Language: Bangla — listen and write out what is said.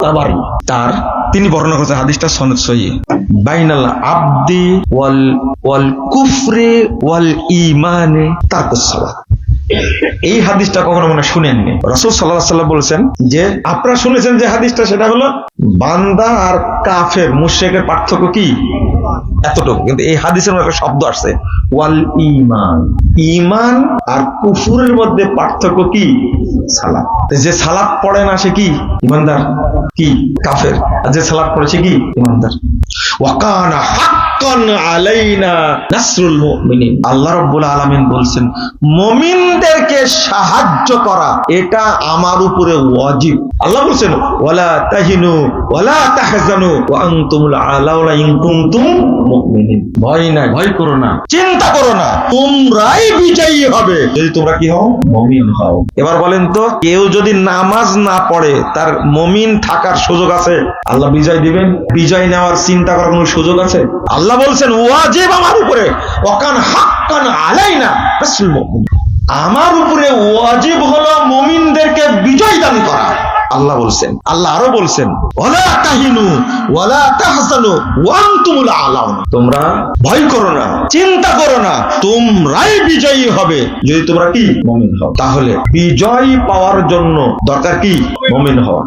তাবারি তার তিনি বর্ণনা করেছেন হাদিসটা সনদ সহিহ বাইনাল আবদি ওয়াল কুফরি ওয়াল ঈমানে তারকুস সালাত। এই হাদিসটা কখনো মনে শুনেননি। রাসূল সাল্লাল্লাহু আলাইহি ওয়াসাল্লাম বলেছেন যে আপনারা শুনেছেন যে হাদিসটা, সেটা হলো বান্দা আর কাফের মুশরিকের পার্থক্য কি, এতটুকু। কিন্তু এই হাদিসের মধ্যে একটা শব্দ আসছে ওয়াল ঈমান, ঈমান আর কুফরের মধ্যে পার্থক্য কি, সালাত। যে সালাত পড়ে না সে কি ঈমানদার, কি কাফের, আর যে সালাত পড়ে সে কি ঈমানদার। ওয়া কানা হাক্কান আলাইনা নাসরুল মুমিনিন। আল্লাহ রাব্বুল আলামিন বলছেন মুমিনদেরকে সাহায্য করা এটা আমার উপরে ওয়াজিব। আল্লাহ বলছেন ওয়ালা তাহিনু ওয়ালা তাহজানু ওয়া আনতুমুল আলাউনা ইন কুনতুম মুমিনিন। ভয় নাই, ভয় করো না, চিন্তা করো না, তোমরাই বিজয়ী হবে যদি তোমরা কি হও, মুমিন হও। এবার বলেন তো, কেউ যদি নামাজ না পড়ে তার মুমিন থাকার সুযোগ আছে? আল্লাহ বিজয় দিবেন? বিজয় নেওয়ার চিন্তা করার কোনো সুযোগ আছে? আল্লাহ বলছেন ওয়াজিব আমার উপরে, ওয়াকান হাক্কান আলাইনা নাসরুল মুমিনিন। আমার উপরে ওয়াজিব হলো মুমিনদেরকে বিজয় দান করা। আল্লাহ বলছেন, আল্লাহ আরো বলছেন ওয়ালা তাহিনু ওয়ালা তাহজানু ওয়া আনতুমুল আলাউনা। তোমরা ভয় করো না, চিন্তা করো না, তোমরাই বিজয়ী হবে যদি তোমরা কি মুমিন হও। তাহলে বিজয় পাওয়ার জন্য দরকার কি, মুমিন হওয়া।